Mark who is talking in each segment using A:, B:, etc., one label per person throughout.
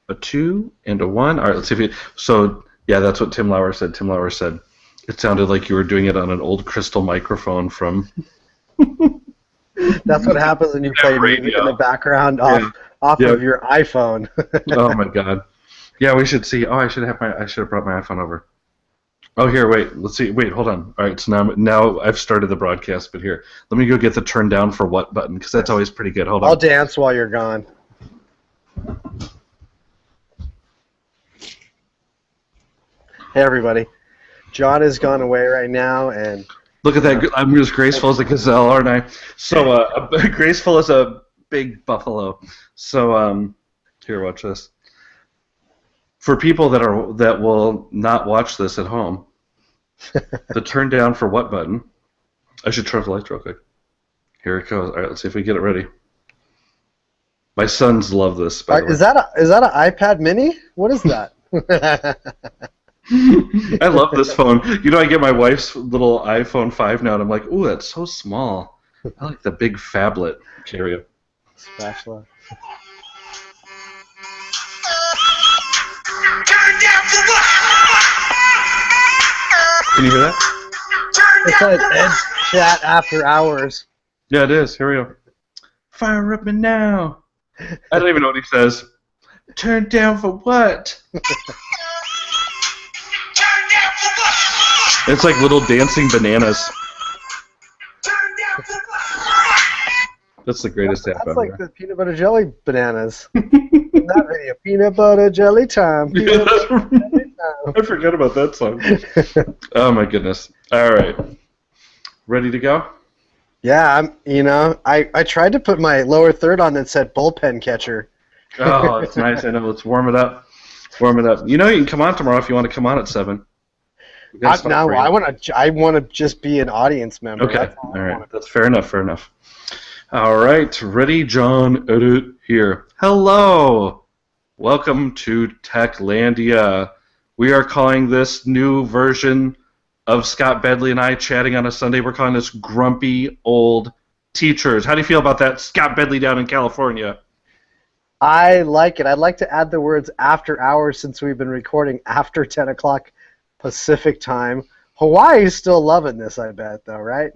A: a 2, and a 1. All right, let's see if you. So yeah, that's what Tim Lauer said. Tim Lauer said it sounded like you were doing it on an old crystal microphone from.
B: That's what happens when you play music in the background off of your iPhone.
A: Oh my God. Yeah, we should see. Oh, I should have brought my iPhone over. Oh, here, wait. Let's see. Wait, hold on. All right, so now I've started the broadcast, but here, let me go get the turn down for what button, because that's always pretty good. Hold on.
B: I'll dance while you're gone. Hey, everybody. John has gone away right now, and
A: look at that. I'm as graceful as a gazelle, aren't I? So graceful as a big buffalo. So here, watch this. For people that will not watch this at home, the turn down for what button? I should turn off the lights real quick. Here it goes. All right, let's see if we get it ready. My sons love this.
B: Is that an iPad Mini? What is that?
A: I love this phone. You know, I get my wife's little iPhone 5 now, and I'm like, ooh, that's so small. I like the big phablet carrier.
B: Spatula.
A: Can you hear that?
B: It's like Ed Chat After Hours.
A: Yeah, it is. Here we go. Fire up and now. I don't even know what he says. Turn down for what? It's like little dancing bananas. That's the greatest app ever.
B: That's like the peanut butter jelly bananas. That video, peanut butter jelly time. Peanut butter jelly time.
A: I forgot about that song. Oh my goodness! All right, ready to go?
B: Yeah, I tried to put my lower third on that said bullpen catcher.
A: Oh, that's nice. I know. Let's warm it up. Warm it up. You know, you can come on tomorrow if you want to come on at 7.
B: No, I want to just be an audience member.
A: Okay. All right. That's fair enough. Fair enough. All right. Ready, John. Edit here. Hello. Welcome to Techlandia. We are calling this new version of Scott Bedley and I chatting on a Sunday. We're calling this Grumpy Old Teachers. How do you feel about that, Scott Bedley down in California?
B: I like it. I'd like to add the words after hours since we've been recording after 10 o'clock Pacific time. Hawaii's still loving this, I bet, though, right?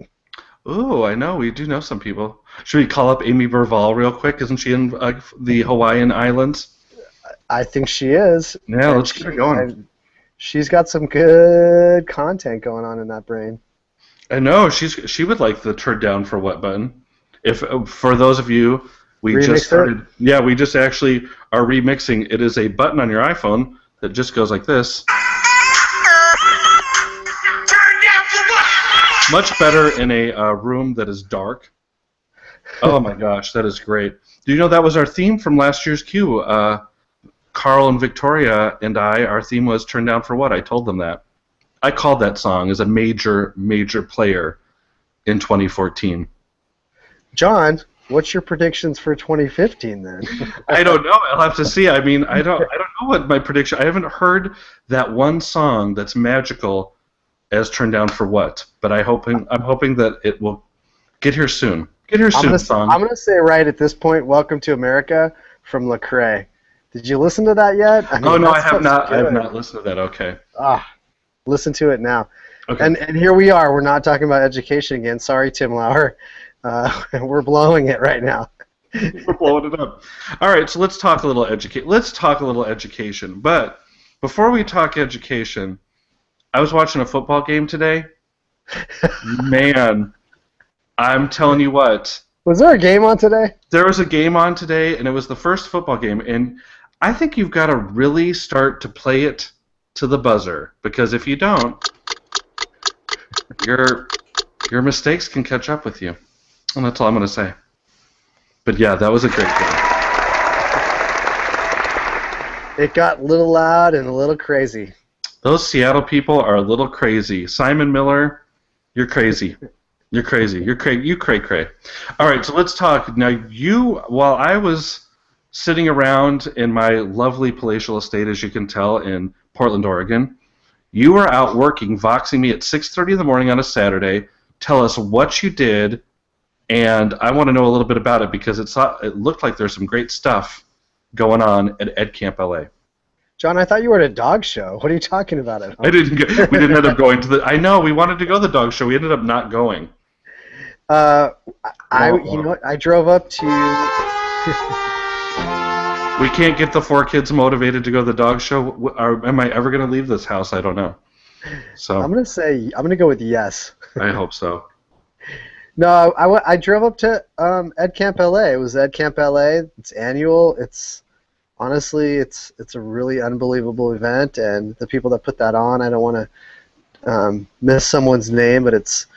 A: Ooh, I know. We do know some people. Should we call up Amy Burval real quick? Isn't she in the Hawaiian Islands?
B: I think she is.
A: Yeah, let's get her going.
B: She's got some good content going on in that brain.
A: I know. She would like the turn down for what button. If for those of you, we just started. Yeah, we just actually are remixing. It is a button on your iPhone that just goes like this. Much better in a room that is dark. Oh my gosh, that is great. Do you know that was our theme from last year's Q? Carl and Victoria and our theme was Turn Down for What? I told them that. I called that song as a major, major player in 2014.
B: John, what's your predictions for 2015 then?
A: I don't know. I'll have to see. I mean, I don't know what my prediction. I haven't heard that one song that's magical as Turn Down for What, but I'm hoping that it will get here soon. Get here soon, song.
B: I'm gonna say right at this point, "Welcome to America" from Lecrae. Did you listen to that yet?
A: Oh no, I have not. I have not listened to that. Okay.
B: Listen to it now.
A: Okay.
B: And here we are. We're not talking about education again. Sorry, Tim Lauer. We're blowing it right now.
A: We're blowing it up. All right, so let's talk a little education. But before we talk education, I was watching a football game today. Man, I'm telling you what.
B: Was there a game on today?
A: There was a game on today, and it was the first football game. And I think you've got to really start to play it to the buzzer, because if you don't, your mistakes can catch up with you. And that's all I'm going to say. But yeah, that was a great game.
B: It got a little loud and a little crazy.
A: Those Seattle people are a little crazy. Simon Miller, you're crazy. You're crazy. You cray. All right, so let's talk. Now, while I was sitting around in my lovely palatial estate, as you can tell, in Portland, Oregon, you were out working, voxing me at 6:30 in the morning on a Saturday. Tell us what you did, and I want to know a little bit about it, because it looked like there's some great stuff going on at Ed Camp LA.
B: John, I thought you were at a dog show. What are you talking about at home?
A: We didn't end up going to the. I know we wanted to go to the dog show. We ended up not going.
B: You know what? I drove up to.
A: We can't get the 4 kids motivated to go to the dog show. Am I ever going to leave this house? I don't know. So
B: I'm gonna go with yes.
A: I hope so.
B: No, I drove up to Ed Camp LA. It was Ed Camp LA. It's annual. Honestly, it's a really unbelievable event, and the people that put that on, I don't want to miss someone's name, but it's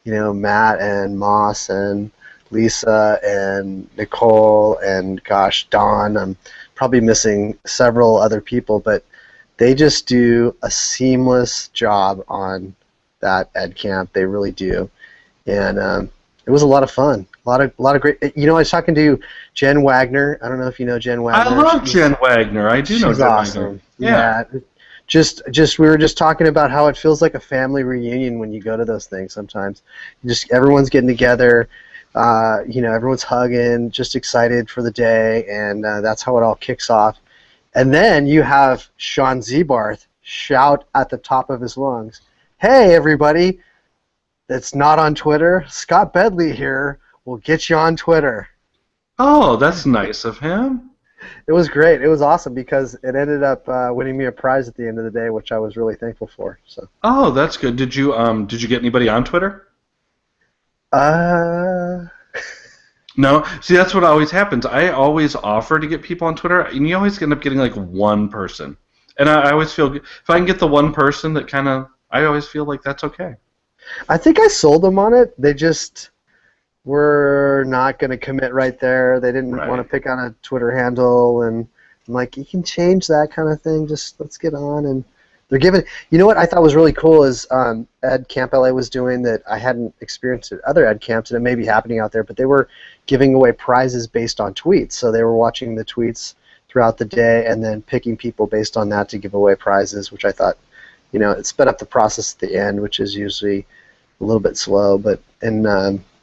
B: Matt and Moss and Lisa and Nicole and gosh, Dawn. I'm probably missing several other people, but they just do a seamless job on that Ed Camp. They really do, and it was a lot of fun. A lot of great. I was talking to Jen Wagner. I don't know if you know Jen Wagner.
A: I love Jen Wagner. I do know Jen
B: awesome.
A: Wagner.
B: Yeah. Just we were just talking about how it feels like a family reunion when you go to those things. Sometimes, everyone's getting together. Everyone's hugging, just excited for the day, and that's how it all kicks off. And then you have Sean Zebarth shout at the top of his lungs, "Hey, everybody that's not on Twitter, Scott Bedley here will get you on Twitter."
A: Oh, that's nice of him.
B: It was great. It was awesome because it ended up winning me a prize at the end of the day, which I was really thankful for. So.
A: Oh, that's good. Did you get anybody on Twitter? No. See, that's what always happens. I always offer to get people on Twitter, and you always end up getting like one person. And I always feel if I can get the one person that I always feel like that's okay.
B: I think I sold them on it. They just were not going to commit right there. They didn't want to pick on a Twitter handle, and I'm like, you can change that kind of thing. Just let's get on. And they're giving. You know what I thought was really cool is Ed Camp LA was doing that I hadn't experienced at other Ed camps, and it may be happening out there, but they were giving away prizes based on tweets. So they were watching the tweets throughout the day and then picking people based on that to give away prizes, which I thought, it sped up the process at the end, which is usually a little bit slow. But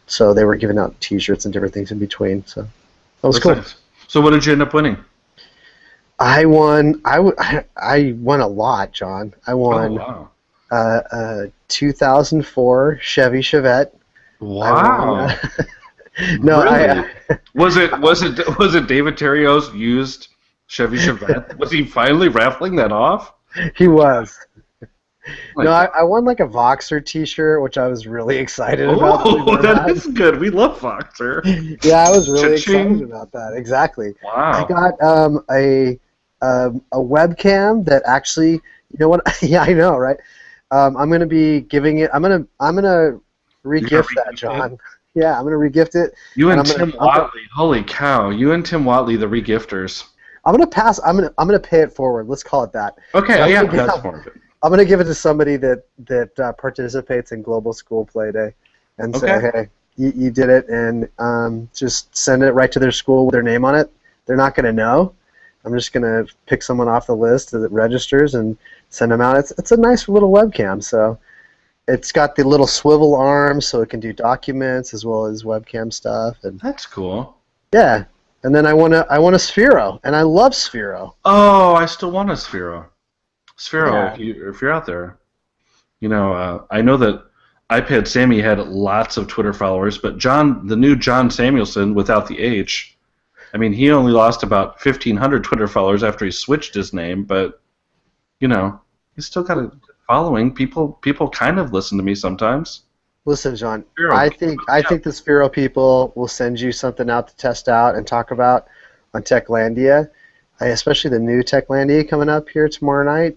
B: so they were giving out T-shirts and different things in between. So that was cool.
A: Nice. So what did you end up winning?
B: I won. I won a lot, John. I won a 2004 Chevy Chevette.
A: Wow.
B: No,
A: really? Was it David Terrio's used Chevy Chevette? Was he finally raffling that off?
B: He was. No, I won like a Voxer T-shirt, which I was really excited about.
A: Oh, that is good. We love Voxer.
B: Yeah, I was really excited about that. Exactly.
A: Wow.
B: I got a webcam that actually, you know what? Yeah, I know, right? I'm gonna be giving it. I'm gonna regift that, John. Yeah, I'm gonna regift it.
A: You and Tim Watley. Holy cow! You and Tim Watley, the regifters.
B: I'm gonna pay it forward. Let's call it that.
A: Okay. Yeah, that's more good.
B: I'm going to give it to somebody that participates in Global School Play Day and say, hey, you did it, and just send it right to their school with their name on it. They're not going to know. I'm just going to pick someone off the list that registers and send them out. It's a nice little webcam. So it's got the little swivel arm so it can do documents as well as webcam stuff. And
A: that's cool.
B: Yeah. And then I won a Sphero, and I love Sphero.
A: Oh, I still want a Sphero. Sphero,
B: Yeah.
A: if you're out there, I know that iPad Sammy had lots of Twitter followers, but the new John Samuelson without the H, I mean, he only lost about 1,500 Twitter followers after he switched his name, but, he's still got a following. People kind of listen to me sometimes.
B: Listen, John, I think the Sphero people will send you something out to test out and talk about on Techlandia, especially the new Techlandia coming up here tomorrow night.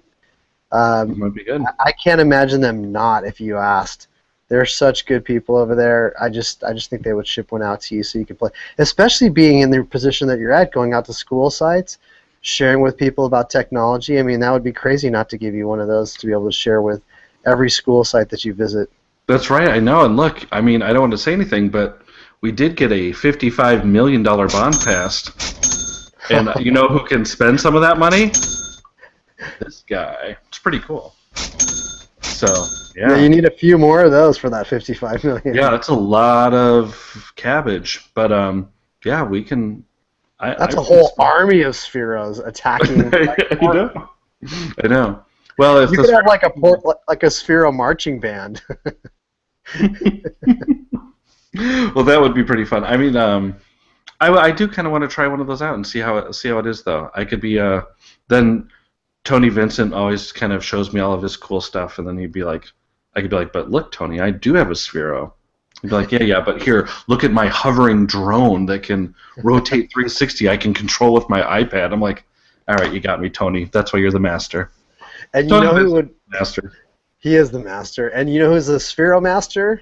A: Might be good.
B: I can't imagine them not if you asked. They're such good people over there. I just think they would ship one out to you so you can play. Especially being in the position that you're at, going out to school sites, sharing with people about technology. I mean, that would be crazy not to give you one of those to be able to share with every school site that you visit.
A: That's right, I know. And look, I mean, I don't want to say anything, but we did get a $55 million bond passed. And you know who can spend some of that money? This guy. It's pretty cool. So, yeah.
B: You need a few more of those for that $55 million.
A: Yeah, that's a lot of cabbage. But, yeah, we can...
B: That's a whole army of Spheros attacking.
A: I know. Well, if
B: you could have like a Sphero marching band.
A: Well, that would be pretty fun. I mean, I do kind of want to try one of those out and see how it is, though. I could be then Tony Vincent always kind of shows me all of his cool stuff, and then I could be like, but look, Tony, I do have a Sphero. He'd be like, yeah, but here, look at my hovering drone that can rotate 360. I can control with my iPad. I'm like, all right, you got me, Tony. That's why you're the master.
B: And
A: Tony
B: you know who would?
A: Master.
B: He is the master. And you know who's the Sphero master?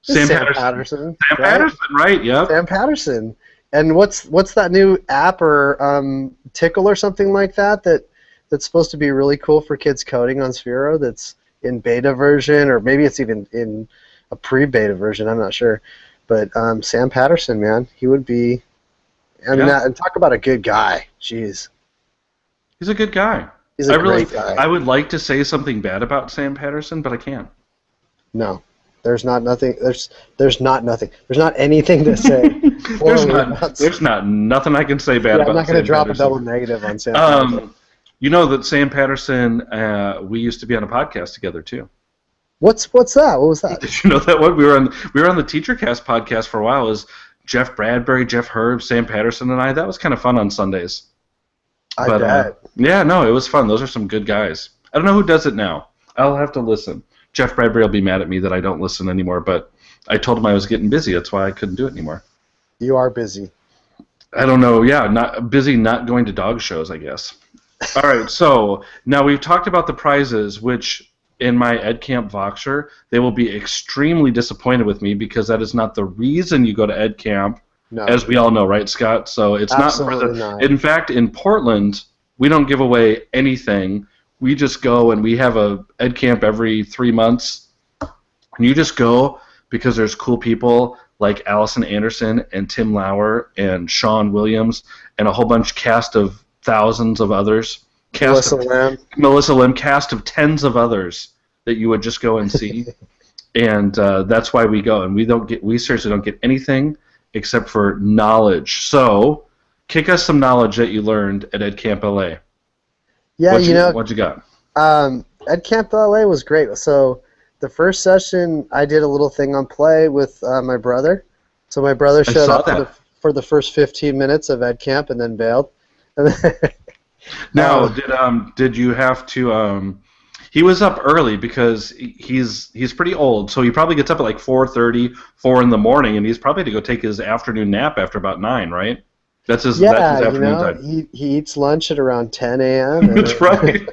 A: Sam
B: Patterson.
A: Sam Patterson, right? Yeah.
B: Sam Patterson. And what's that new app or Tickle or something like that's supposed to be really cool for kids coding on Sphero that's in beta version, or maybe it's even in a pre-beta version, I'm not sure. But Sam Patterson, man, he would be, and talk about a good guy. Jeez.
A: He's a good guy.
B: He's a great guy.
A: I would like to say something bad about Sam Patterson, but I can't.
B: No. There's not nothing. There's not nothing. There's not anything to say.
A: there's not nothing I can say bad about.
B: I'm not going to drop
A: Patterson.
B: a double negative on Sam Patterson.
A: You know that Sam Patterson, we used to be on a podcast together too.
B: What's that? What was that?
A: Did you know that one? We were on the TeacherCast podcast for a while. It was Jeff Bradbury, Jeff Herb, Sam Patterson, and I. That was kind of fun on Sundays.
B: I bet.
A: Yeah, no, it was fun. Those are some good guys. I don't know who does it now. I'll have to listen. Jeff Bradbury will be mad at me that I don't listen anymore, but I told him I was getting busy. That's why I couldn't do it anymore.
B: You are busy.
A: I don't know. Yeah, not busy, not going to dog shows, I guess. All right, so now we've talked about the prizes, which in my EdCamp Voxer, they will be extremely disappointed with me because that is not the reason you go to EdCamp, as we all know, right, Scott? So it's
B: Absolutely
A: not. In fact, in Portland, we don't give away anything. We just go and we have a EdCamp every 3 months, and you just go because there's cool people like Allison Anderson and Tim Lauer and Sean Williams and a whole bunch cast of thousands of others. Melissa Lim, cast of tens of others that you would just go and see, and that's why we go. And we seriously don't get anything except for knowledge. So, kick us some knowledge that you learned at EdCamp LA.
B: Yeah,
A: what you got?
B: EdCamp LA was great. So the first session, I did a little thing on play with my brother. So my brother showed up for the first 15 minutes of EdCamp and then bailed.
A: Now, did you have to? He was up early because he's pretty old, so he probably gets up at like 4:30, 4 in the morning, and he's probably to go take his afternoon nap after about 9, right? That's his afternoon time.
B: He eats lunch at around 10 a.m.
A: That's right.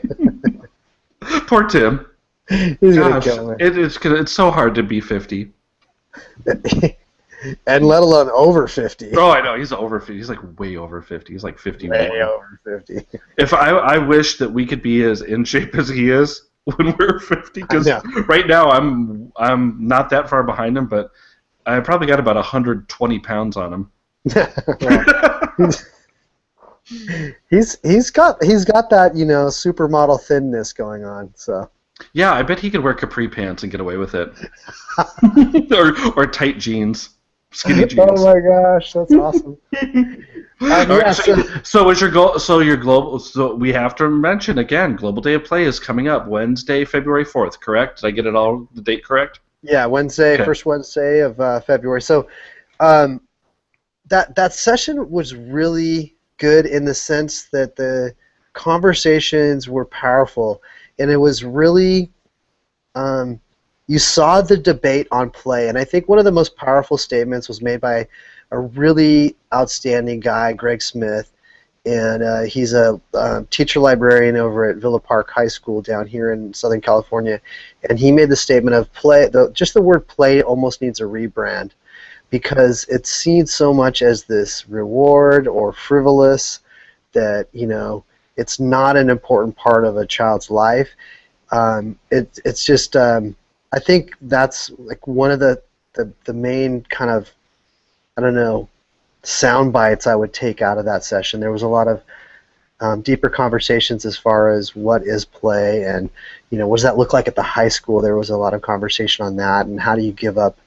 A: Poor Tim.
B: He's gonna kill me.
A: It's so hard to be 50.
B: And let alone over 50.
A: Oh, I know. He's over 50. He's like way over 50. He's like 51.
B: Way over 50.
A: If I wish that we could be as in shape as he is when we're 50, because right now I'm not that far behind him, but I probably got about 120 pounds on him.
B: he's got that supermodel thinness going on. So
A: yeah, I bet he could wear capri pants and get away with it, or tight jeans, skinny jeans.
B: Oh my gosh, that's awesome.
A: So is your goal? So your global? So we have to mention again, Global Day of Play is coming up Wednesday, February 4th. Correct? Did I get the date correct?
B: Yeah, Wednesday, first Wednesday of February. So. That session was really good in the sense that the conversations were powerful, and it was really you saw the debate on play. And I think one of the most powerful statements was made by a really outstanding guy, Greg Smith, and he's a teacher librarian over at Villa Park High School down here in Southern California, and he made the statement of play. Just the word play almost needs a rebrand, because it's seen so much as this reward or frivolous that it's not an important part of a child's life. It's just I think that's like one of the main kind of sound bites I would take out of that session. There was a lot of deeper conversations as far as what is play and what does that look like at the high school. There was a lot of conversation on that, and how do you give up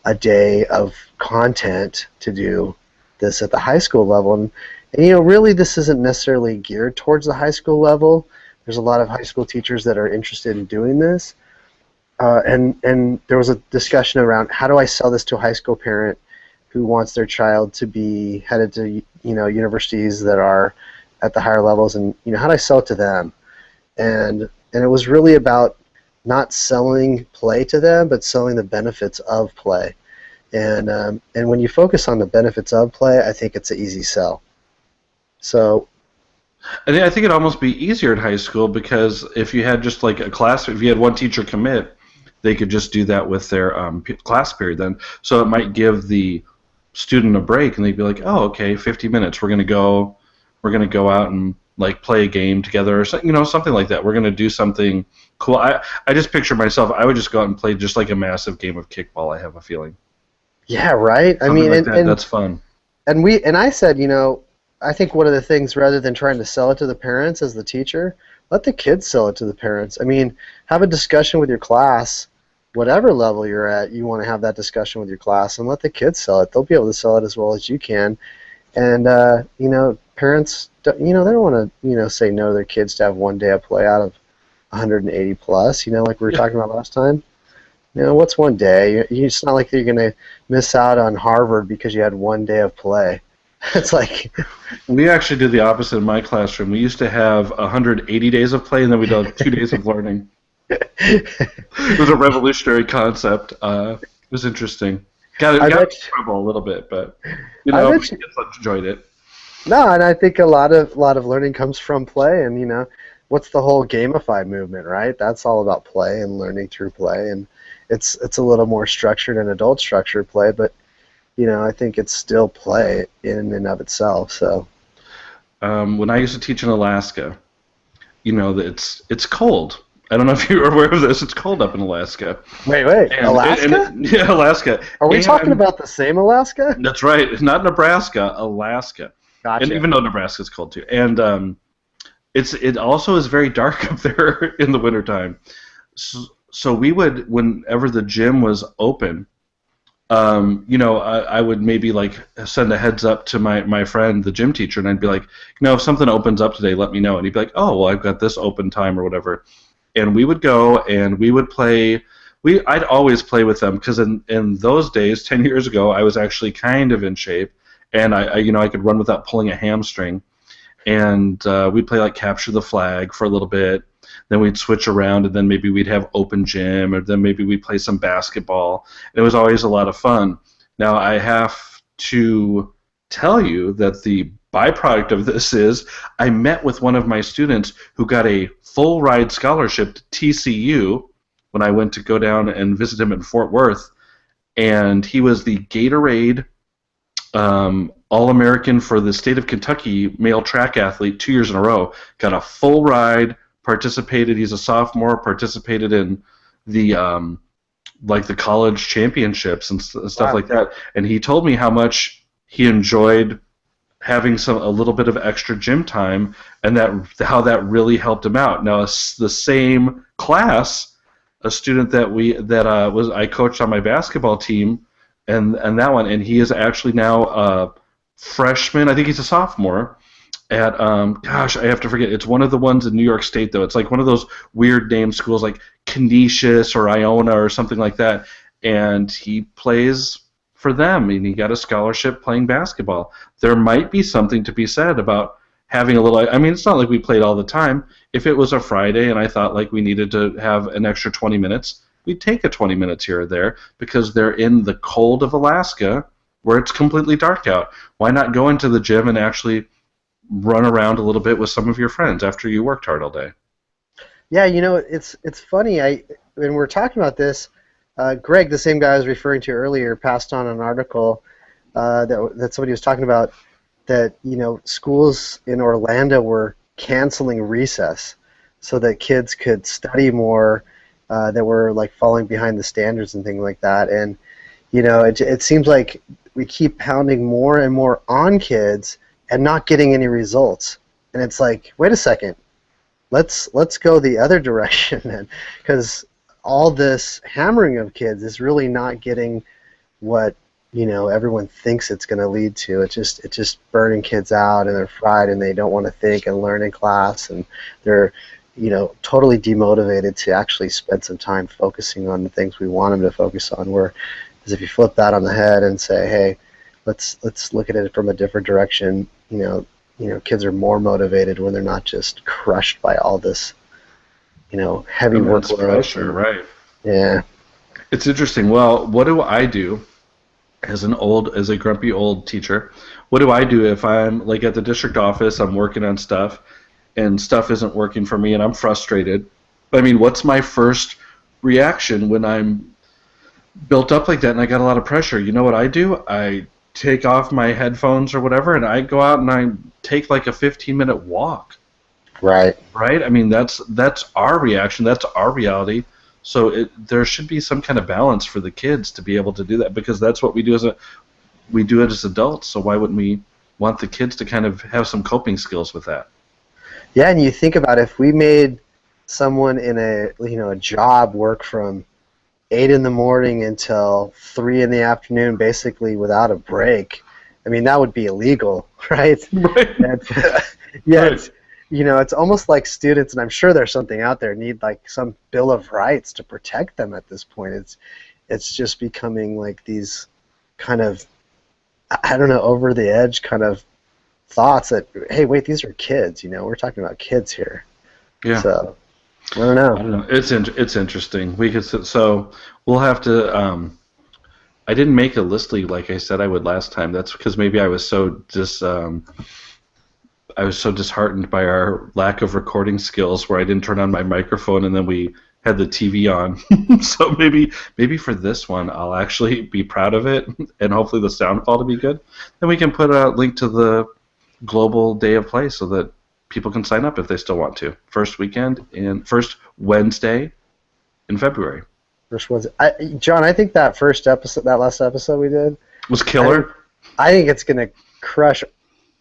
B: a day of content to do this at the high school level, And really, this isn't necessarily geared towards the high school level. There's a lot of high school teachers that are interested in doing this. And there was a discussion around how do I sell this to a high school parent who wants their child to be headed to universities that are at the higher levels, and how do I sell it to them? And it was really about not selling play to them, but selling the benefits of play. And when you focus on the benefits of play, I think it's an easy sell. So
A: I think it'd almost be easier in high school because if you had just like a class, if you had one teacher commit, they could just do that with their class period then. So it might give the student a break, and they'd be like, "Oh, okay, 50 minutes. We're gonna go out and like play a game together, or something like that. We're gonna do something cool." I just picture myself. I would just go out and play just like a massive game of kickball. I have a feeling.
B: Yeah, right.
A: Something like that. That's fun.
B: And I said, I think one of the things, rather than trying to sell it to the parents as the teacher, let the kids sell it to the parents. I mean, have a discussion with your class, whatever level you're at. You want to have that discussion with your class, and let the kids sell it. They'll be able to sell it as well as you can. And parents, they don't want to, say no to their kids to have one day of play out of 180 plus. Like we were talking about last time. What's one day? It's not like you're going to miss out on Harvard because you had one day of play. It's like
A: we actually did the opposite in my classroom. We used to have 180 days of play, and then we'd have 2 days of learning. It was a revolutionary concept. It was interesting. Got in trouble a little bit, but kids enjoyed it.
B: No, and I think a lot of learning comes from play, and what's the whole gamify movement, right? That's all about play and learning through play, and it's a little more structured and adult structured play, but I think it's still play in and of itself. So
A: when I used to teach in Alaska, it's cold. I don't know if you're aware of this. It's cold up in Alaska.
B: Wait, Alaska?
A: Yeah, Alaska.
B: Are we talking about the same Alaska?
A: That's right. It's not Nebraska, Alaska.
B: Gotcha.
A: And even though Nebraska's cold too. And it also is very dark up there in the wintertime. So we would, whenever the gym was open, I would maybe like send a heads up to my friend, the gym teacher, and I'd be like, if something opens up today, let me know. And he'd be like, oh, well, I've got this open time or whatever. And we would go and we would play. I'd always play with them because in those days, 10 years ago, I was actually kind of in shape, and I could run without pulling a hamstring. And we'd play like capture the flag for a little bit. Then we'd switch around, and then maybe we'd have open gym, or then maybe we'd play some basketball. And it was always a lot of fun. Now, I have to tell you that the byproduct of this is I met with one of my students who got a full ride scholarship to TCU when I went to go down and visit him in Fort Worth. And he was the Gatorade All-American for the state of Kentucky male track athlete 2 years in a row. Got a full ride. Participated. He's a sophomore. Participated in the the college championships and stuff like that. And he told me how much he enjoyed having a little bit of extra gym time, and how that really helped him out. Now, the same class, a student that I coached on my basketball team, and that one, and he is actually now a freshman. I think he's a sophomore. At I have to forget. It's one of the ones in New York State, though. It's like one of those weird name schools, like Canisius or Iona or something like that. And he plays for them, and he got a scholarship playing basketball. There might be something to be said about having a little. I mean, it's not like we played all the time. If it was a Friday and I thought like we needed to have an extra 20 minutes, we'd take a 20 minutes here or there because they're in the cold of Alaska where it's completely dark out. Why not go into the gym and actually run around a little bit with some of your friends after you worked hard all day?
B: Yeah, it's funny. When we're talking about this, Greg, the same guy I was referring to earlier, passed on an article that somebody was talking about that schools in Orlando were canceling recess so that kids could study more that were like falling behind the standards and things like that. And it seems like we keep pounding more and more on kids and not getting any results. And it's like, wait a second, let's go the other direction then, because all this hammering of kids is really not getting what everyone thinks it's going to lead to. It's just burning kids out, and they're fried, and they don't want to think and learn in class, and they're totally demotivated to actually spend some time focusing on the things we want them to focus on. Whereas if you flip that on the head and say, hey, let's look at it from a different direction, kids are more motivated when they're not just crushed by all this, heavy workload.
A: Pressure, right?
B: Yeah.
A: It's interesting. Well, what do I do as a grumpy old teacher? What do I do if I'm like at the district office, I'm working on stuff, and stuff isn't working for me, and I'm frustrated? I mean, what's my first reaction when I'm built up like that and I got a lot of pressure? You know what I do? I take off my headphones or whatever, and I go out and I take like a 15-minute walk.
B: Right.
A: Right? I mean, that's our reaction. That's our reality. So there should be some kind of balance for the kids to be able to do that, because that's what we do we do it as adults. So why wouldn't we want the kids to kind of have some coping skills with that?
B: Yeah, and you think about if we made someone in a job work from 8 in the morning until 3 in the afternoon, basically without a break. I mean, that would be illegal, right?
A: Right.
B: Yeah,
A: right.
B: It's almost like students, and I'm sure there's something out there, need like some Bill of Rights to protect them at this point. It's just becoming like these kind of, I don't know, over the edge kind of thoughts that, hey, wait, these are kids, we're talking about kids here.
A: Yeah.
B: So, I don't know.
A: It's interesting. So we'll have to. I didn't make a listly like I said I would last time. That's because maybe I was so disheartened by our lack of recording skills, where I didn't turn on my microphone and then we had the TV on. So maybe for this one I'll actually be proud of it, and hopefully the sound quality will be good. Then we can put a link to the Global Day of Play so that people can sign up if they still want to. First Wednesday in February.
B: First Wednesday. John, I think that last episode we did
A: Was killer.
B: I think it's gonna crush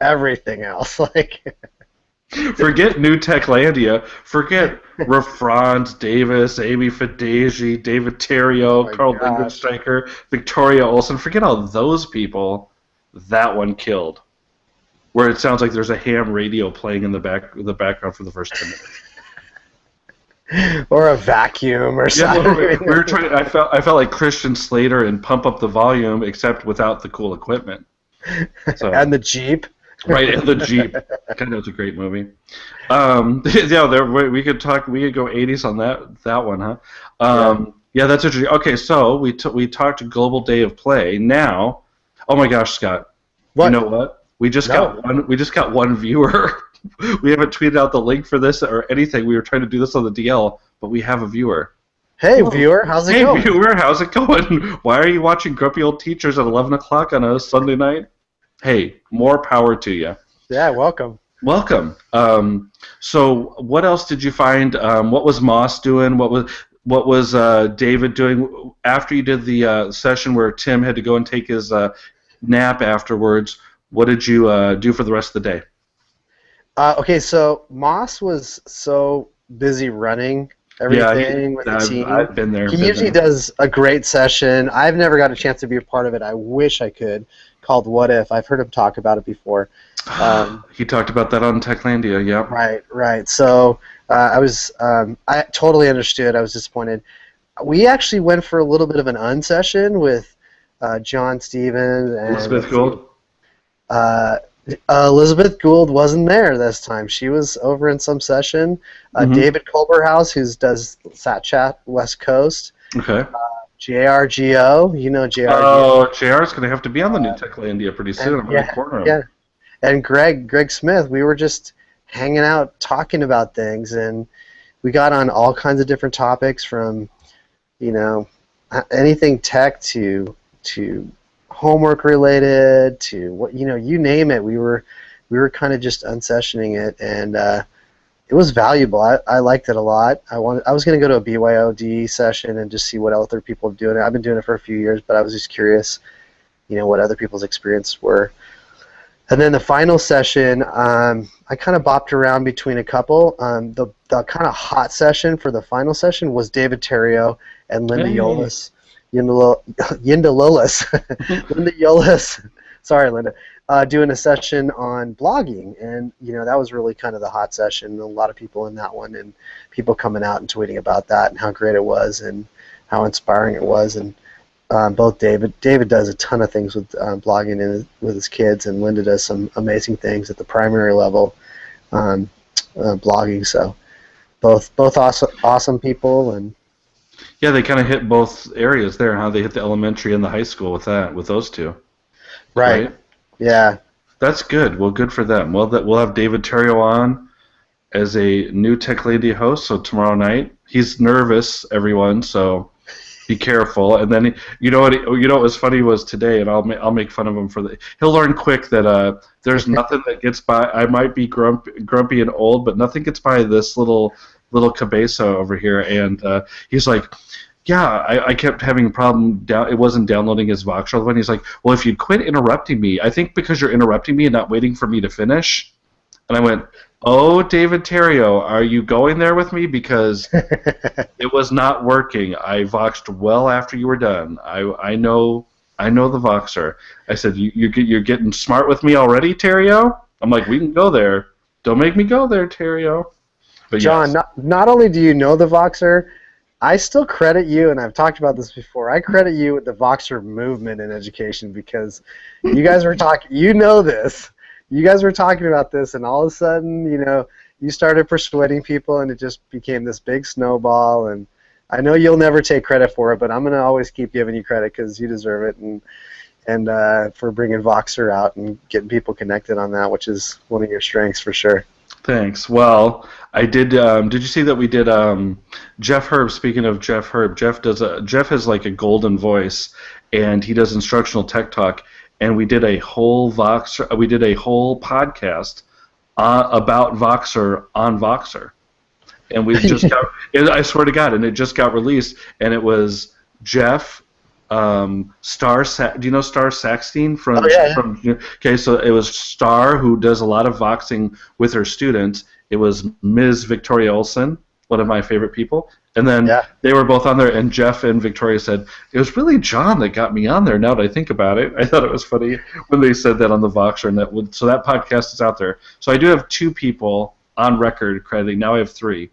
B: everything else. Like,
A: forget New Techlandia. Forget Refrand Davis, Amy Fadesi, David Terrio, Carl Lingensteicher, Victoria Olsen. Forget all those people. That one killed. Where it sounds like there's a ham radio playing in the background for the first 10 minutes.
B: Or a vacuum or something.
A: Yeah, we were trying. I felt like Christian Slater and Pump Up the Volume, except without the cool equipment. So,
B: and the Jeep.
A: Right, and the Jeep. That was a great movie. Yeah, we could go 80s on that one, huh? Yeah, that's interesting. Okay, so we talked Global Day of Play. Now, oh my gosh, Scott,
B: what?
A: You know what? We just got one viewer. We haven't tweeted out the link for this or anything. We were trying to do this on the DL, but we have a viewer.
B: Hey, viewer, how's it going?
A: Hey, viewer, how's it going? Why are you watching Grumpy Old Teachers at 11 o'clock on a Sunday night? Hey, more power to you.
B: Yeah, welcome.
A: Welcome. So what else did you find? What was Moss doing? What was David doing after you did the session where Tim had to go and take his nap afterwards? What did you do for the rest of the day?
B: Okay, so Moss was so busy running everything with the team.
A: I've been there.
B: He usually does a great session. I've never got a chance to be a part of it. I wish I could. Called What If. I've heard him talk about it before.
A: He talked about that on Techlandia, yeah.
B: Right. So I totally understood. I was disappointed. We actually went for a little bit of an unsession with John Stevens and
A: Elizabeth Gould.
B: Elizabeth Gould wasn't there this time. She was over in some session. David Culberhouse, who does Sat Chat West Coast.
A: Okay.
B: JRGO, you know JRGO.
A: Oh, JR's going to have to be on the new Techlandia pretty soon. I'm going to corner him.
B: Yeah. And Greg Smith, we were just hanging out talking about things, and we got on all kinds of different topics, from anything tech to homework related to what you name it. We were kind of just unsessioning it, and it was valuable. I liked it a lot. I was going to go to a BYOD session and just see what other people are doing. I've been doing it for a few years, but I was just curious, what other people's experiences were. And then the final session, I kind of bopped around between a couple. The kind of hot session for the final session was David Terrio and Linda Yolis. Lolis, Linda Yolis, sorry, Linda, doing a session on blogging, and that was really kind of the hot session. A lot of people in that one, and people coming out and tweeting about that and how great it was and how inspiring it was. And both David does a ton of things with blogging and with his kids, and Linda does some amazing things at the primary level blogging. So both awesome people. And
A: yeah, they kind of hit both areas there, huh? They hit the elementary and the high school with those two.
B: Right. Yeah.
A: That's good. Well, good for them. Well, we'll have David Terrio on as a new Tech Lady host. So tomorrow night, he's nervous, everyone. So be careful. And then what was funny was today, and I'll make fun of him for the. He'll learn quick that there's nothing that gets by. I might be grumpy and old, but nothing gets by this little cabeza over here. And he's like, yeah, I kept having a problem. It wasn't downloading his Voxer. And he's like, well, if you'd quit interrupting me, I think because you're interrupting me and not waiting for me to finish. And I went, oh, David Terrio, are you going there with me? Because it was not working. I Voxed well after you were done. I know the Voxer. I said, you're getting smart with me already, Terrio? I'm like, we can go there. Don't make me go there, Terrio. But
B: John,
A: yes.
B: not only do you know the Voxer, I still credit you, and I've talked about this before, I credit you with the Voxer movement in education, because you guys were talking, this. You guys were talking about this, and all of a sudden, you started persuading people, and it just became this big snowball. And I know you'll never take credit for it, but I'm going to always keep giving you credit because you deserve it, and for bringing Voxer out and getting people connected on that, which is one of your strengths for sure.
A: Thanks. Well, I did. Did you see that we did Jeff Herb? Speaking of Jeff Herb, Jeff has like a golden voice, and he does instructional tech talk. And we did a whole Voxer. We did a whole podcast about Voxer on Voxer, and we just got. I swear to God, and it just got released, and it was Jeff. Do you know Star Sackstein from?
B: Oh, yeah.
A: Okay, so it was Star, who does a lot of voxing with her students. It was Ms. Victoria Olsen, one of my favorite people, and then they were both on there. And Jeff and Victoria said it was really John that got me on there. Now that I think about it, I thought it was funny when they said that on the Voxer, and so that podcast is out there. So I do have 2 people on record crediting. Now I have 3,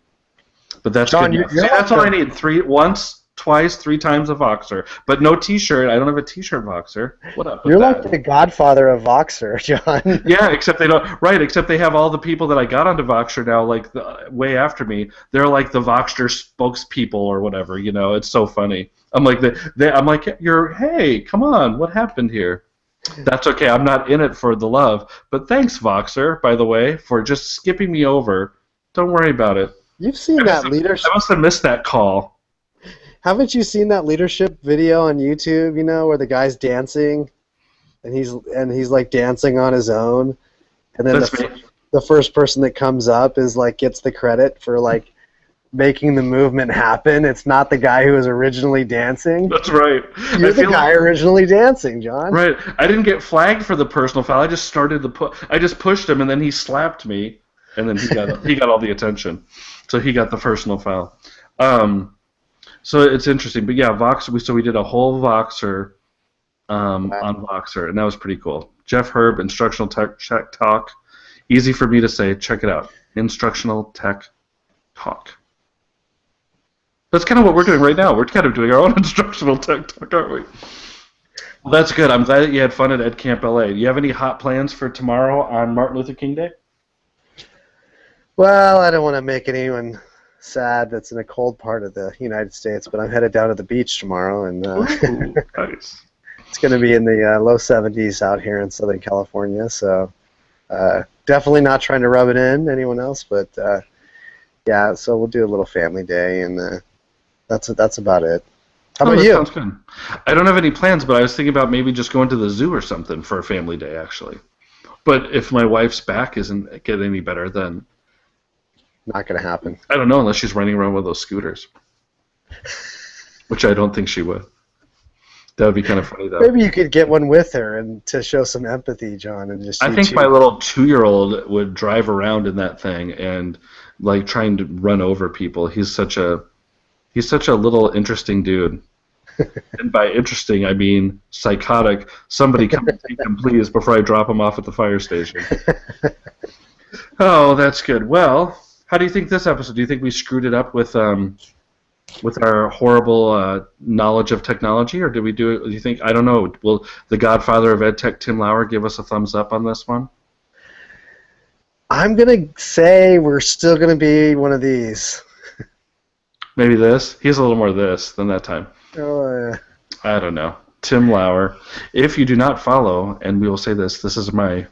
A: but that's
B: John,
A: good. That's all I need. 3 once. Twice, 3 times a Voxer, but no T-shirt. I don't have a T-shirt Voxer. What up?
B: You're like the godfather of Voxer, John.
A: Yeah, except they don't. Right, except they have all the people that I got onto Voxer now, like way after me. They're like the Voxer spokespeople or whatever. It's so funny. I'm like I'm like, hey, come on, what happened here? That's okay. I'm not in it for the love, but thanks, Voxer, by the way, for just skipping me over. Don't worry about it.
B: You've seen that leadership.
A: I must have missed that call.
B: Haven't you seen that leadership video on YouTube, where the guy's dancing and he's like dancing on his own, and then the first person that comes up is like gets the credit for like making the movement happen. It's not the guy who was originally dancing.
A: That's right.
B: You're the guy originally dancing, John.
A: Right. I didn't get flagged for the personal foul. I just started I just pushed him, and then he slapped me, and then he got all the attention. So he got the personal foul. So it's interesting, but yeah, Voxer. So we did a whole Voxer on Voxer, and that was pretty cool. Jeff Herb, Instructional Tech Talk. Easy for me to say. Check it out. Instructional Tech Talk. That's kind of what we're doing right now. We're kind of doing our own Instructional Tech Talk, aren't we? Well, that's good. I'm glad that you had fun at Ed Camp LA. Do you have any hot plans for tomorrow on Martin Luther King Day?
B: Well, I don't want to make anyone sad that's in a cold part of the United States, but I'm headed down to the beach tomorrow, and
A: Ooh, nice.
B: It's going to be in the low 70s out here in Southern California, so definitely not trying to rub it in anyone else, but yeah, so we'll do a little family day, and that's about it. How about you?
A: Sounds good. I don't have any plans, but I was thinking about maybe just going to the zoo or something for a family day, actually. But if my wife's back isn't getting any better, then
B: not going to happen.
A: I don't know, unless she's running around with those scooters, which I don't think she would. That would be kind of funny, though.
B: Maybe you could get one with her and to show some empathy, John, and just.
A: I think my little 2-year-old would drive around in that thing and trying to run over people. He's such a little interesting dude. And by interesting, I mean psychotic. Somebody come and take him, please, before I drop him off at the fire station. Oh, that's good. Well, how do you think this episode? Do you think we screwed it up with our horrible knowledge of technology, or did we do it? Do you think? I don't know. Will the Godfather of EdTech, Tim Lauer, give us a thumbs up on this one?
B: I'm gonna say we're still gonna be one of these.
A: Maybe this. He's a little more this than that time.
B: Oh,
A: I don't know. Tim Lauer. If you do not follow, and we will say this is my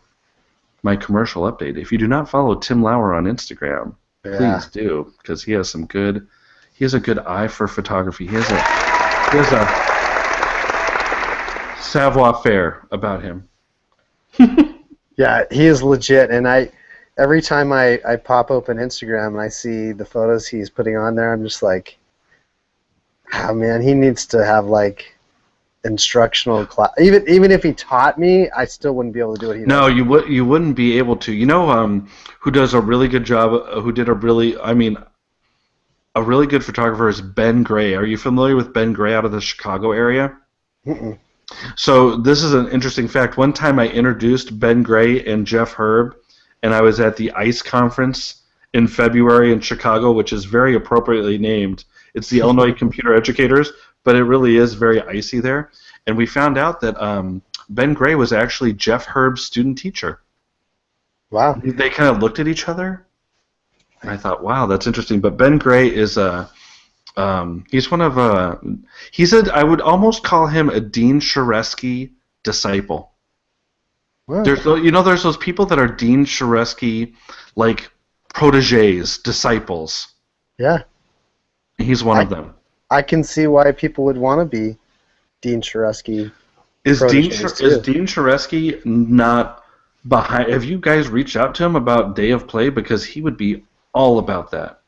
A: commercial update. If you do not follow Tim Lauer on Instagram, please do, because he has a good eye for photography. He has a savoir-faire about him.
B: Yeah, he is legit, and every time I pop open Instagram and I see the photos he's putting on there, I'm just like, oh man, he needs to have like instructional class. Even if he taught me, I still wouldn't be able to do it.
A: No, you wouldn't be able to. You know, who does a really good job? Who did a really good photographer is Ben Gray. Are you familiar with Ben Gray out of the Chicago area?
B: Mm-mm.
A: So this is an interesting fact. One time I introduced Ben Gray and Jeff Herb, and I was at the ICE conference in February in Chicago, which is very appropriately named. It's the Illinois Computer Educators, but it really is very icy there. And we found out that Ben Gray was actually Jeff Herb's student teacher.
B: Wow.
A: They kind of looked at each other, and I thought, wow, that's interesting. But Ben Gray is he's one of I would almost call him a Dean Sharesky disciple.
B: Wow.
A: There's those people that are Dean Sharesky, like proteges, disciples.
B: Yeah.
A: He's one of them.
B: I can see why people would want to be Dean Sharesky.
A: Is Dean Sharesky not behind? Have you guys reached out to him about Day of Play? Because he would be all about that,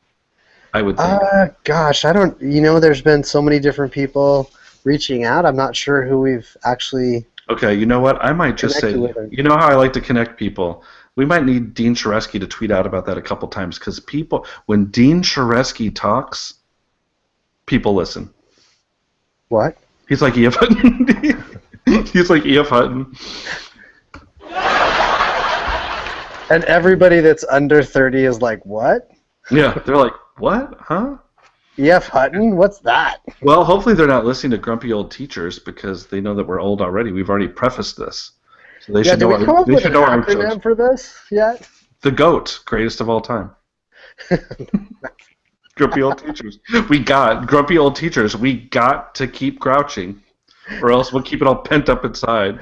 A: I would think.
B: Gosh, I don't. There's been so many different people reaching out. I'm not sure who we've actually.
A: Okay, you know what? I might just say, you know how I like to connect people? We might need Dean Sharesky to tweet out about that a couple times, because when Dean Sharesky talks, people listen.
B: What?
A: He's like E.F. Hutton. He's like E.F. Hutton.
B: And everybody that's under 30 is like, what?
A: Yeah, they're like, what? Huh?
B: E.F. Hutton? What's that?
A: Well, hopefully they're not listening to grumpy old teachers, because they know that we're old already. We've already prefaced this. So they should know
B: we come up with an
A: our
B: acronym for this yet?
A: The GOAT, greatest of all time. Grumpy old teachers. Grumpy old teachers. We got to keep grouching, or else we'll keep it all pent up inside.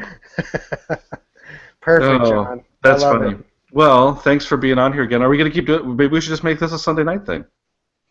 B: Perfect, John.
A: That's funny. Well, thanks for being on here again. Are we going to keep doing it? Maybe we should just make this a Sunday night thing.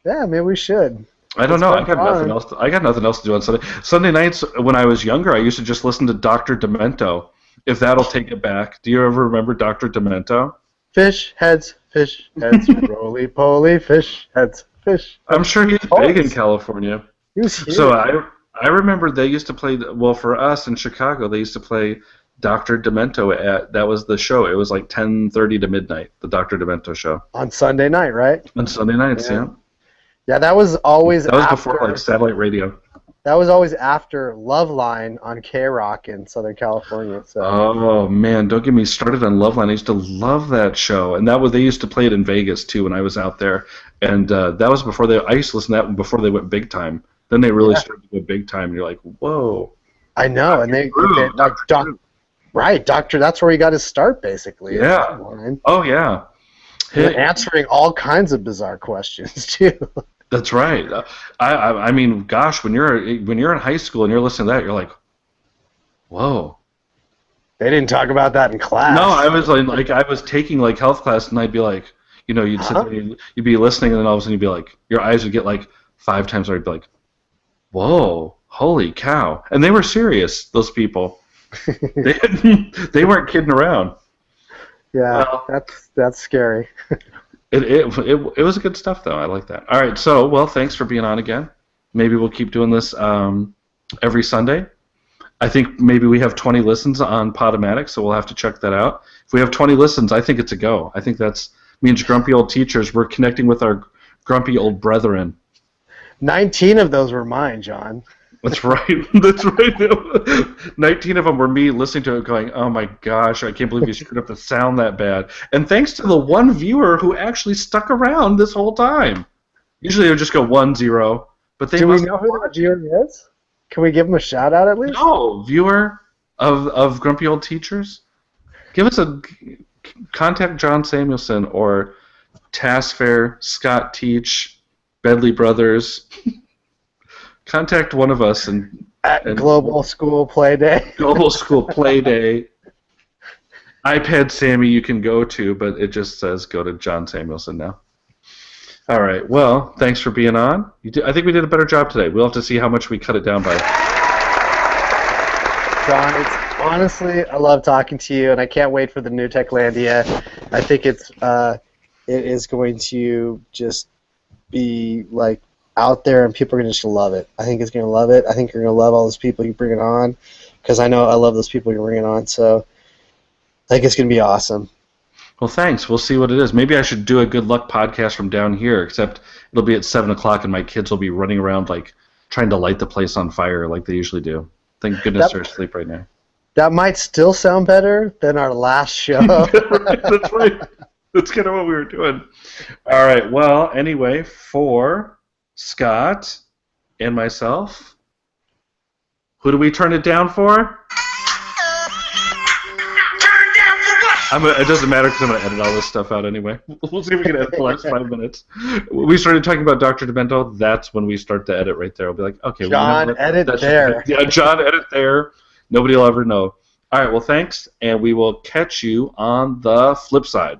B: Yeah, maybe we should.
A: I don't know. I got nothing else to do on Sunday. Sunday nights, when I was younger, I used to just listen to Dr. Demento. If that'll take it back. Do you ever remember Dr. Demento?
B: Fish heads, roly-poly, fish heads, fish.
A: I'm sure he's big in California.
B: He was huge.
A: So I remember they used to play, well, for us in Chicago, they used to play Dr. Demento that was the show. It was like 10:30 to midnight, the Dr. Demento show.
B: On Sunday night, right?
A: On Sunday nights, yeah.
B: Yeah, that was always
A: That was before like satellite radio.
B: That was always after Loveline on K-Rock in Southern California. So.
A: Oh man, don't get me started on Loveline. I used to love that show, and they used to play it in Vegas too when I was out there. And that was before I used to listen to that before they went big time. Then they really started to go big time, and you're like, whoa.
B: I know, and they like right, Doctor. That's where he got his start, basbasically.
A: Yeah. Oh yeah.
B: Answering all kinds of bizarre questions too.
A: That's right. I mean, gosh, when you're in high school and you're listening to that, you're like, whoa.
B: They didn't talk about that in class.
A: No, I was like I was taking like health class, and I'd be like, you'd sit there, you'd be listening, and then all of a sudden you'd be like, your eyes would get like 5 times, or you'd be like, whoa, holy cow! And they were serious. Those people. They weren't kidding around.
B: Yeah, that's scary.
A: It was good stuff, though. I like that. All right, so, well, thanks for being on again. Maybe we'll keep doing this every Sunday. I think maybe we have 20 listens on Podomatic, so we'll have to check that out. If we have 20 listens, I think it's a go. I think that means grumpy old teachers. We're connecting with our grumpy old brethren.
B: 19 of those were mine, John.
A: That's right. That's right. 19 of them were me listening to it going, oh my gosh, I can't believe you screwed up the sound that bad. And thanks to the one viewer who actually stuck around this whole time. Usually it would just go 1-0, but they
B: Do we know who that viewer is? Can we give him a shout out at least?
A: No, viewer of Grumpy Old Teachers. Give us contact John Samuelson or Task Fair, Scott Teach, Bedley Brothers. Contact one of us and
B: Global School Play Day.
A: Global School Play Day. iPad Sammy you can go to, but it just says go to John Samuelson now. All right. Well, thanks for being on. I think we did a better job today. We'll have to see how much we cut it down by.
B: John, honestly, I love talking to you, and I can't wait for the new Techlandia. I think it is going to just be like out there, and people are just going to love it. I think it's going to love it. I think you're going to love all those people you bring it on, because I know I love those people you're bringing on. So I think it's going to be awesome.
A: Well, thanks. We'll see what it is. Maybe I should do a good luck podcast from down here, except it'll be at 7 o'clock, and my kids will be running around like trying to light the place on fire like they usually do. Thank goodness they're asleep right now.
B: That might still sound better than our last show.
A: That's right. That's kind of what we were doing. All right. Well, anyway, for Scott and myself, who do we turn it down for? It doesn't matter because I'm going to edit all this stuff out anyway. We'll see if we can edit the last 5 minutes. We started talking about Dr. Demento. That's when we start to edit right there. We'll be like, okay.
B: John, edit there.
A: Yeah, John, edit there. Nobody will ever know. All right, well, thanks, and we will catch you on the flip side.